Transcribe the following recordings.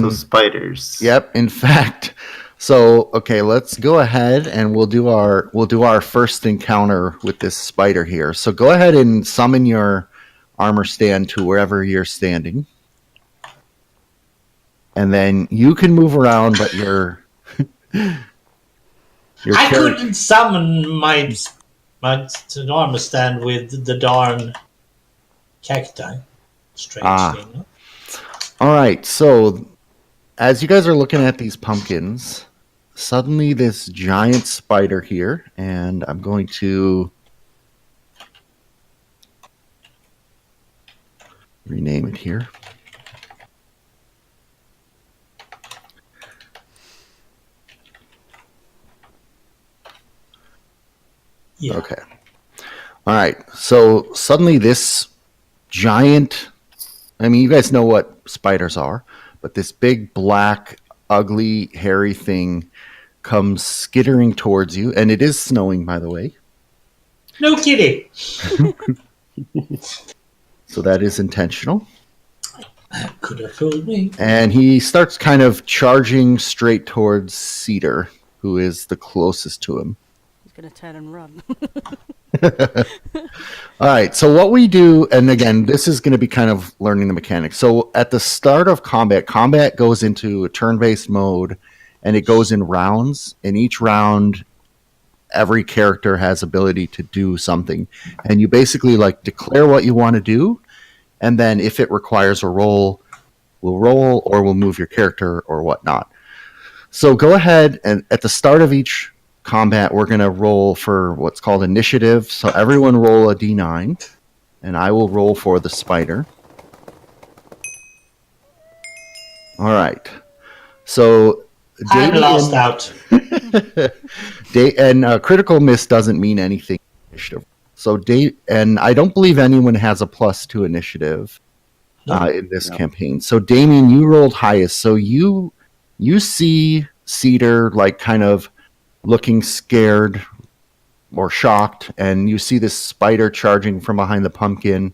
So spiders. Yep. In fact, okay, let's go ahead and we'll do our first encounter with this spider here. So go ahead and summon your armor stand to wherever you're standing, and then you can move around, but I couldn't summon my armor stand with the darn cacti. Strangely enough. All right, so as you guys are looking at these pumpkins, suddenly this giant spider here, and I'm going to rename it here. Yeah. Okay. All right. So suddenly this giant, I mean, you guys know what spiders are, but this big, black, ugly, hairy thing comes skittering towards you, and it is snowing, by the way. No kidding. So that is intentional. That could have fooled me. And he starts kind of charging straight towards Ceder, who is the closest to him. He's going to turn and run. All right, so what we do, and again, this is going to be kind of learning the mechanics. So at the start of combat goes into a turn-based mode, and it goes in rounds. In each round, every character has ability to do something. And you basically declare what you want to do, and then if it requires a roll, we'll roll, or we'll move your character, or whatnot. So go ahead, and at the start of each combat, we're going to roll for what's called initiative. So everyone roll a d9, and I will roll for the spider. All right. So I'm lost out. And critical miss doesn't mean anything. So and I don't believe anyone has a +2 initiative in this campaign. So Damien, you rolled highest. So you see Ceder kind of looking scared or shocked, and you see this spider charging from behind the pumpkin.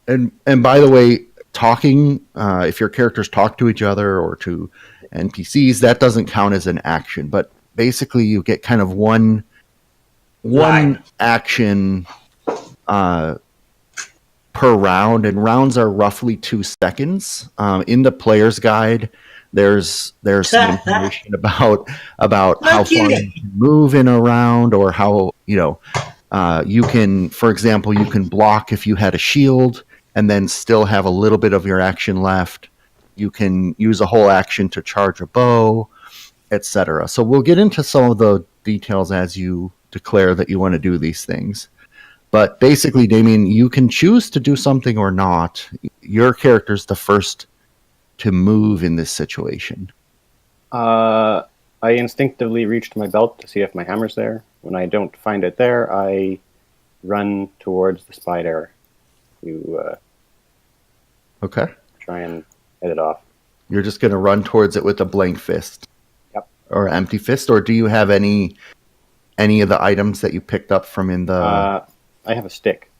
And by the way, talking, if your characters talk to each other or to NPCs, that doesn't count as an action. But basically, you get kind of one action per round, and rounds are roughly 2 seconds. In the player's guide, there's some information about how far you can move in a round, or how you can, for example, you can block if you had a shield and then still have a little bit of your action left. You can use a whole action to charge a bow, etc. So we'll get into some of the details as you declare that you want to do these things. But basically, Damien, you can choose to do something or not. Your character's the first to move in this situation. I instinctively reached my belt to see if my hammer's there. When I don't find it there, I run towards the spider to okay. Try and head it off. You're just going to run towards it with a blank fist? Yep. Or empty fist? Or do you have any of the items that you picked up from in the... I have a stick.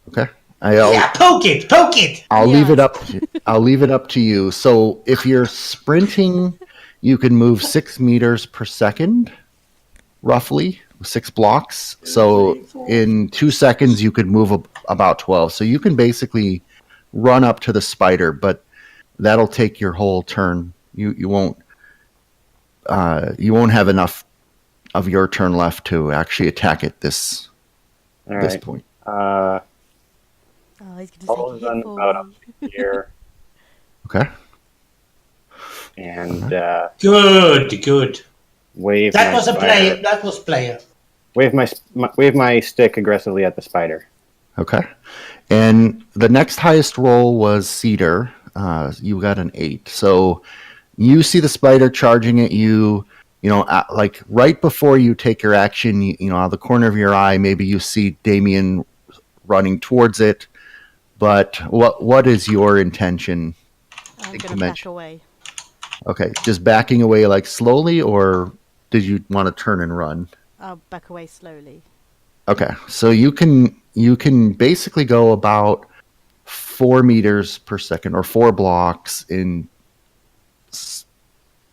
Okay. Poke it! I'll leave it up to you. So if you're sprinting, you can move 6 meters per second, roughly 6 blocks. So in 2 seconds, you could move about 12. So you can basically run up to the spider, but that'll take your whole turn. You won't have enough of your turn left to actually attack it this point. He's going to run about up here. Okay. And good. Wave. That was player. Wave my stick aggressively at the spider. Okay. And the next highest roll was Ceder. You got an 8. So you see the spider charging at you. Right before you take your action, out of the corner of your eye, maybe you see Damien running towards it. But what is your intention? I'm going to back away. Okay, just backing away slowly, or did you want to turn and run? I'll back away slowly. Okay, so you can basically go about 4 meters per second, or 4 blocks in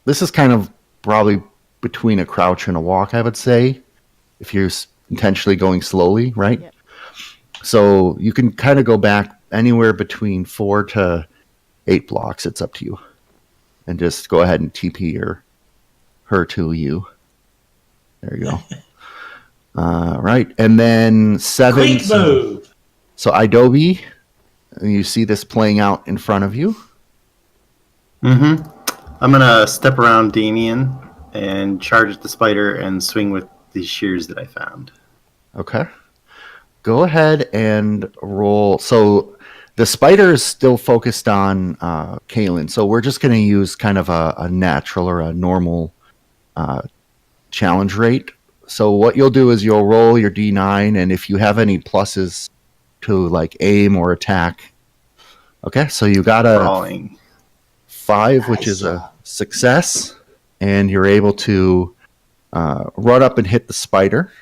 this is kind of probably between a crouch and a walk, I would say, if you're intentionally going slowly, right? Yep. So you can kind of go back anywhere between 4 to 8 blocks. It's up to you. And just go ahead and TP her to you. There you go. Right. And then 7. Quick move. So Adobe, you see this playing out in front of you. Mm-hmm. I'm going to step around Damien and charge at the spider and swing with the shears that I found. Okay. Go ahead and roll. So the spider is still focused on Kaylin. So we're just going to use kind of a natural or a normal challenge rate. So what you'll do is you'll roll your D9, and if you have any pluses to like aim or attack. Okay, so you got a Brawling. 5, which is a success, and you're able to run up and hit the spider.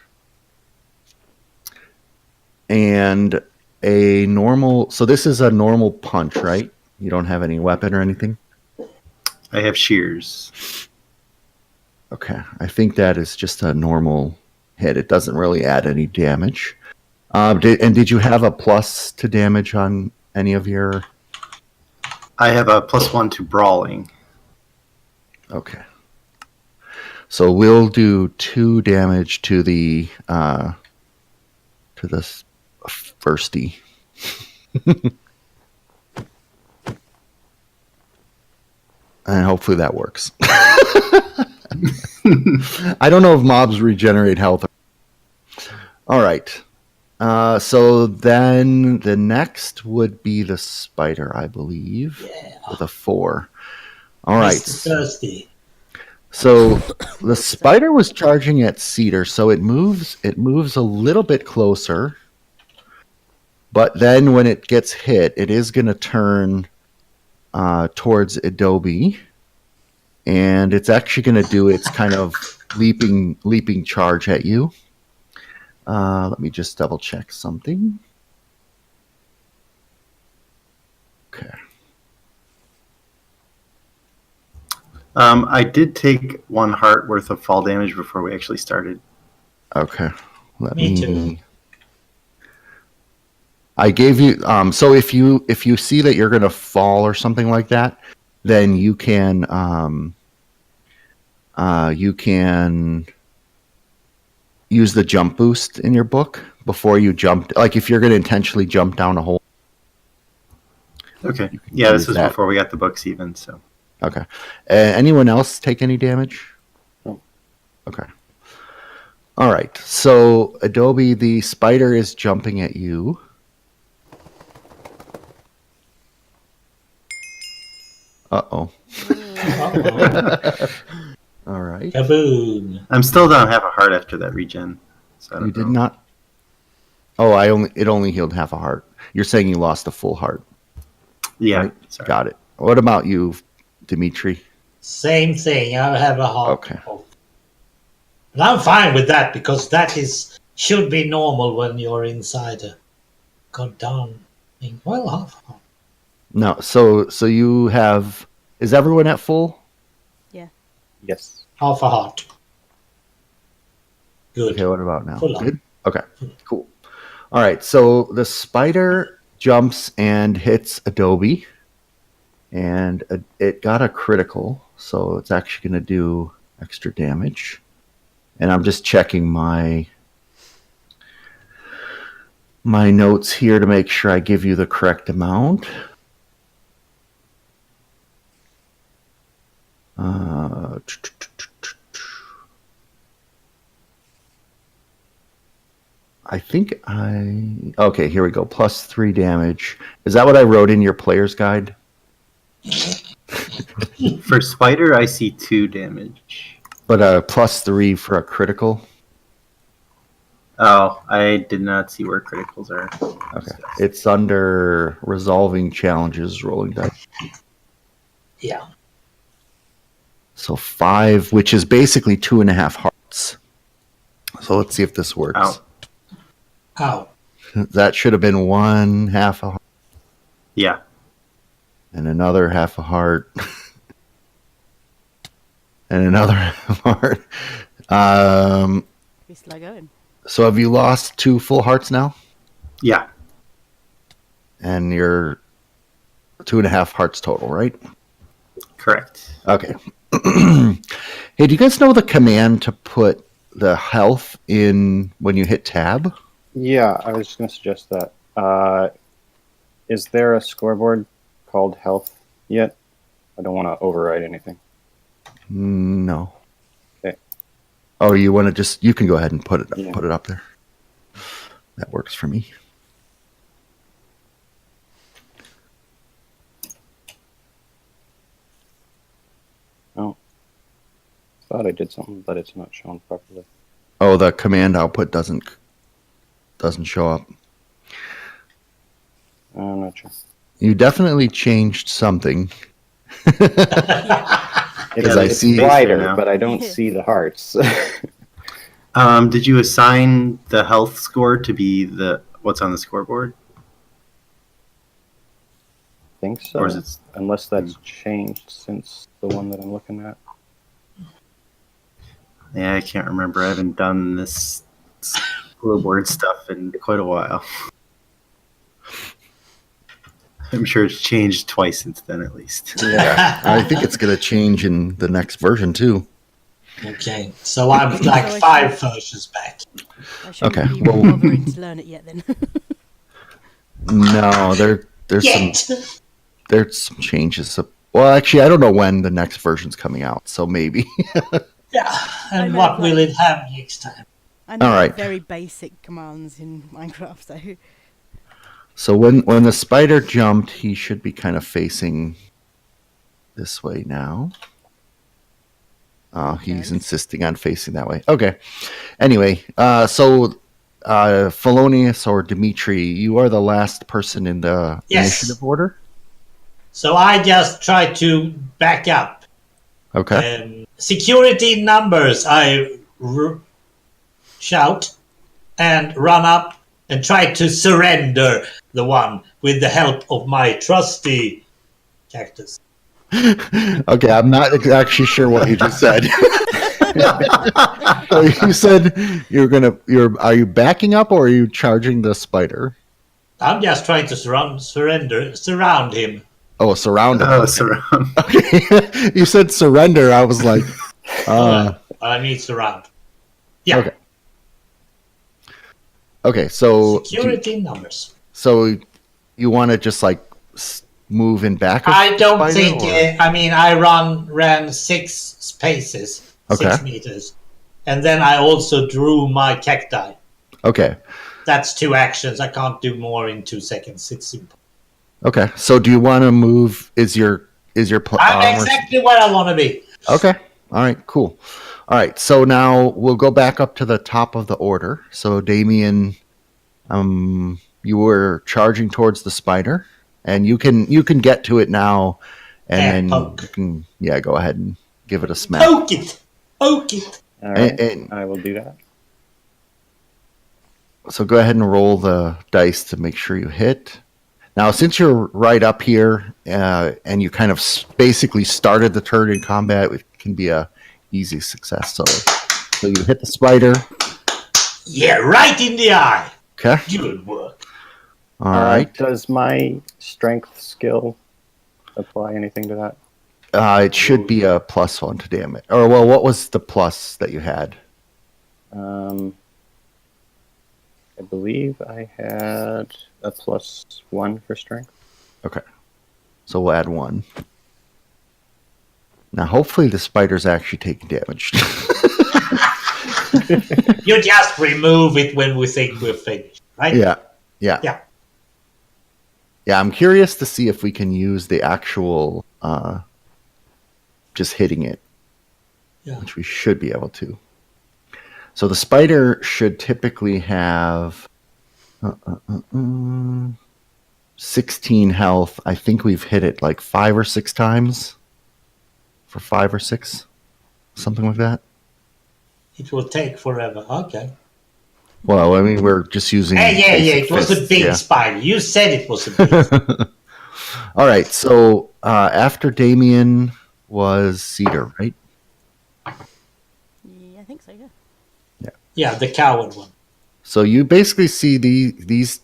And a normal, so this is a normal punch, right? You don't have any weapon or anything? I have shears. Okay, I think that is just a normal hit. It doesn't really add any damage. Did you have a plus to damage on any of your... I have a +1 to brawling. Okay. So we'll do 2 damage to the firstie. And hopefully that works. I don't know if mobs regenerate health. All right. So then the next would be the spider, I believe, with a 4. All right. Mr. Thirsty. So the spider was charging at Ceder, so it moves a little bit closer. But then when it gets hit, it is going to turn towards Adobe. And it's actually going to do its kind of leaping charge at you. Let me just double check something. Okay. I did take 1 heart worth of fall damage before we actually started. Okay. Me too. I gave you so if you see that you're going to fall or something like that, then you can use the jump boost in your book before you jump. Like if you're going to intentionally jump down a hole. Okay. Yeah, this use was that. before we got the books even, so. Okay. Anyone else take any damage? No. Okay. All right. So Adobe, the spider is jumping at you. Uh-oh. Uh-oh. All right. Kaboom. I'm still down half a heart after that regen. So I don't You did know. not. Oh, it only healed half a heart. You're saying you lost a full heart. Yeah, Right. sorry. Got it. What about you, Dimitri? Same thing. I have a heart. Okay. But I'm fine with that because that should be normal when you're inside a goddamn thing. Well, half. No. So you have. Is everyone at full? Yes. Half a heart. Good. Okay. What about now? Full on. Good. Okay. Cool. All right. So the spider jumps and hits Adobe, and it got a critical, so it's actually going to do extra damage. And I'm just checking my notes here to make sure I give you the correct amount. I think okay, here we go. +3 damage. Is that what I wrote in your player's guide? For spider, I see 2 damage. But a +3 for a critical? Oh, I did not see where criticals are. Okay. It's under resolving challenges, rolling dice. Yeah. So 5, which is basically 2.5 hearts. So let's see if this works. Ow. Ow. That should have been 1/2 a heart Yeah. and another 1/2 a heart. and another half heart. Be slow going. So have you lost 2 full hearts now? Yeah, And you're 2.5 hearts total, right? correct. Okay. Hey, do you guys know the command to put the health in when you hit tab? Yeah, I was just going to suggest that. Is there a scoreboard called health yet? I don't want to override anything. No. Okay. Oh, you want to just, you can go ahead and put it Yeah. put it up there. That works for me. Oh. Thought I did something, but it's not shown properly. Oh, the command output doesn't show up. I'm not sure. You definitely changed something. It's, I it's see- wider, now. but I don't see the hearts. Did you assign the health score to be what's on the scoreboard? think so. Or is it? Unless that's changed since the one that I'm looking at. Yeah, I can't remember. I haven't done this scoreboard stuff in quite a while. I'm sure it's changed twice since then, at least. Yeah, I think it's going to change in the next version too. Okay, so I'm like 5 versions back. I shouldn't Okay, be well- bothering to learn it yet then. No, there's some changes. Well, actually, I don't know when the next version's coming out, so maybe. Yeah, I and know, what but- will it have next time? I know All right. very basic commands in Minecraft, so So when the spider jumped, he should be kind of facing this way now. Oh, he's Okay. insisting on facing that way. Okay. Anyway, so Felonius or Dimitri, you are the last person in the Yes. initiative order. So I just try to back up. Okay. Security numbers, I shout and run up and try to surrender the one with the help of my trusty cactus. Okay, I'm not actually sure what you just said. So you said are you backing up or are you charging the spider? I'm just trying to surround him. Oh, surround him. Oh, surround. Okay. You said surrender. I was like, I mean surround. Yeah, Okay. Okay, so security numbers. so you want to just like move in back of I the don't spider, think. or- I mean, I ran 6 spaces, Okay. 6 meters, and then I also drew my cacti. Okay. That's 2 actions. I can't do more in 2 seconds. It's simple. Okay. So do you want to move? Is your I'm armor? exactly where I want to be. Okay. All right. Cool. All right. So now we'll go back up to the top of the order. So Damien, you were charging towards the spider, and you can get to it now, and And then poke. you can go ahead and give it a smack. Poke it. Poke it. All right, And- I will do that. So go ahead and roll the dice to make sure you hit. Now, since you're right up here and you kind of basically started the turn in combat, it can be a easy success. So you hit the spider. Yeah, right in the eye. Okay. Good work. All right. Does my strength skill apply anything to that? It should be a +1 to damage. Or, well, what was the plus that you had? I believe I had a +1 for strength. Okay. So we'll add 1. Now, hopefully the spider's actually taking damage. You just remove it when we think we're finished, right? Yeah. Yeah. Yeah, I'm curious to see if we can use the actual just hitting it, Yeah. which we should be able to. So the spider should typically have 16 health. I think we've hit it like 5 or 6 times for 5 or 6, something like that. It will take forever. Okay. Well, I mean, we're just using. Yeah. basic It was a fists, big yeah. spider. You said it was a big. All right, so after Damien was Ceder, right? Yeah, the coward one. So you basically see these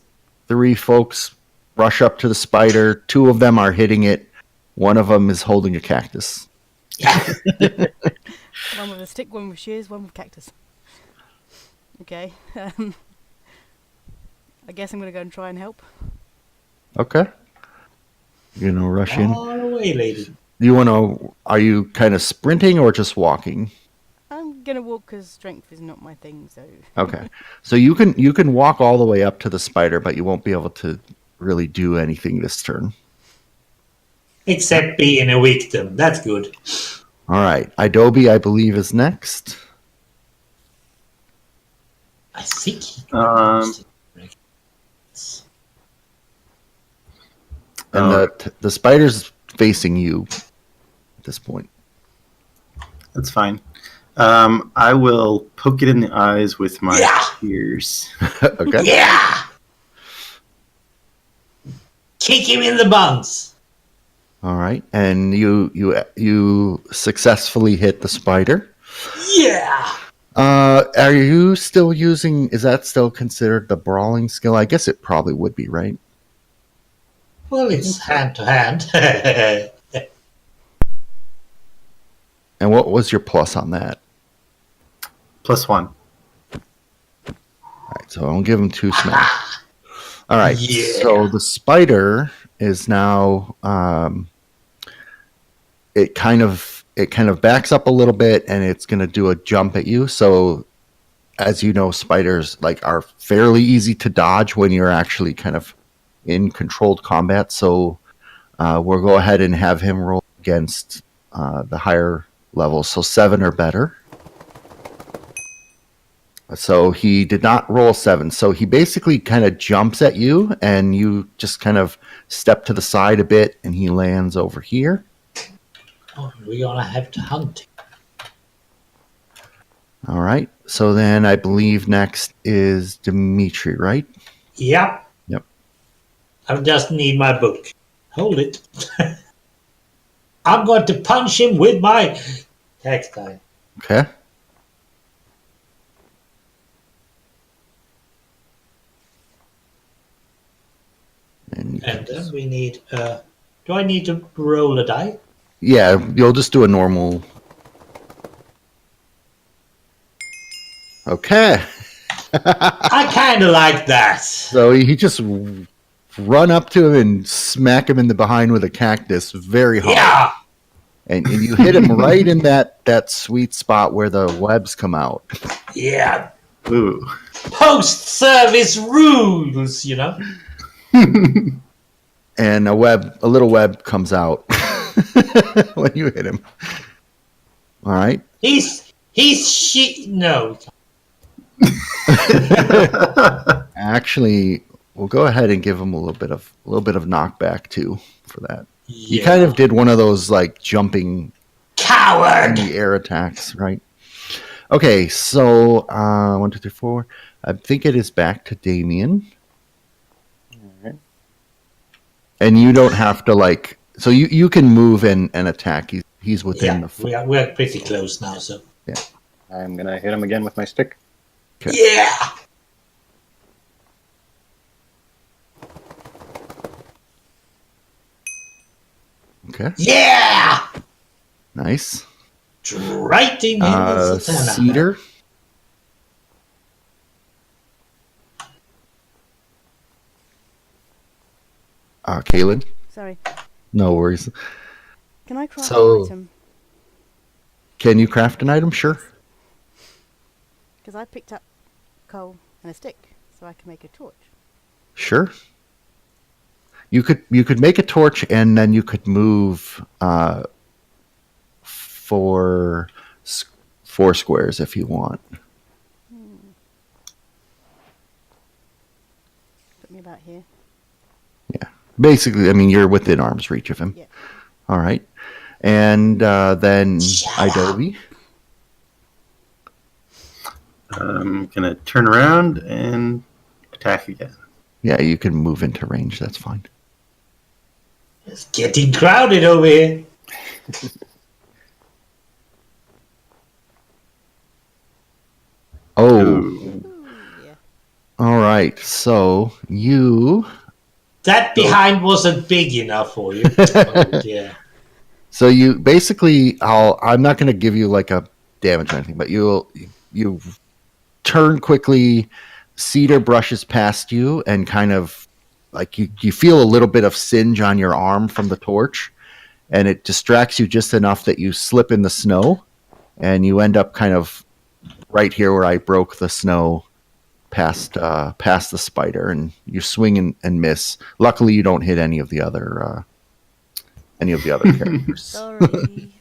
three folks rush up to the spider. Two of them are hitting it. One of them is holding a cactus. Yeah. One with a stick, one with shears, one with cactus. Okay. I guess I'm gonna go and try and help. Okay. You know, rush in. All away, lady. You want to? Are you kind of sprinting or just walking? I'm gonna walk because strength is not my thing. So Okay. So you can walk all the way up to the spider, but you won't be able to really do anything this turn. Except being a victim. That's good. All right. Adobe, I believe, is next. I think he Um, And the spider's facing you at this point. That's fine. I will poke it in the eyes with my shears. Okay. Yeah! Kick him in the buns. All right. And you successfully hit the spider. Yeah! Are you still using? Is that still considered the brawling skill? I guess it probably would be, right? Well, it's hand to hand. And what was your plus on that? +1. All right, so I'll give him 2 smash. All right, Yeah. so the spider is now. It kind of backs up a little bit, and it's going to do a jump at you. So, as you know, spiders are fairly easy to dodge when you're actually kind of in controlled combat. So, we'll go ahead and have him roll against the higher levels, so 7 or better. So he did not roll 7. So he basically kind of jumps at you, and you just kind of step to the side a bit, and he lands over here. Oh, we're gonna have to hunt him. All right. So then I believe next is Dimitri, right? Yep. Yep. I just need my book. Hold it. I'm going to punch him with my textile. Okay. And And then we need. Do I need to roll a die? yeah, you'll just do a normal. Okay. I kind of like that. So he just run up to him and smack him in the behind with a cactus very hard. Yeah. And you hit him right in that sweet spot where the webs come out. Yeah. Ooh. Post-service rules, you know. And a little web comes out when you hit him. All right. He's no. Actually, we'll go ahead and give him a little bit of knockback too for that. Yeah. You kind of did one of those jumping in Coward. the air attacks, right? Okay, so 1, 2, 3, 4. I think it is back to Damien. Alright. And you don't have to so you can move and attack. He's within Yeah, the. we are pretty close now. So I'm gonna hit him again with my stick. Okay. yeah. Okay, Yeah. nice. Right in the center. Ceder. Kaylin. sorry. No worries. Can I craft So- an item? Can you craft an item? Sure. Because I picked up coal and a stick, so I can make a torch. Sure. You could make a torch, and then you could move 4 squares if you want. Put me about here. Basically, I mean, you're within arm's reach of him. Yeah. All right. And then Adobe. I'm going to turn around and attack again. Yeah, you can move into range. That's fine. It's getting crowded over here. Oh, Ooh. Yeah. all right. So you That behind wasn't big enough for you. Oh dear. So you basically, I'm not going to give you like a damage or anything, but you turn quickly. Ceder brushes past you and kind of like you feel a little bit of singe on your arm from the torch, and it distracts you just enough that you slip in the snow, and you end up kind of right here where I broke the snow past the spider, and you swing and miss. Luckily, you don't hit any of the other characters. Sorry.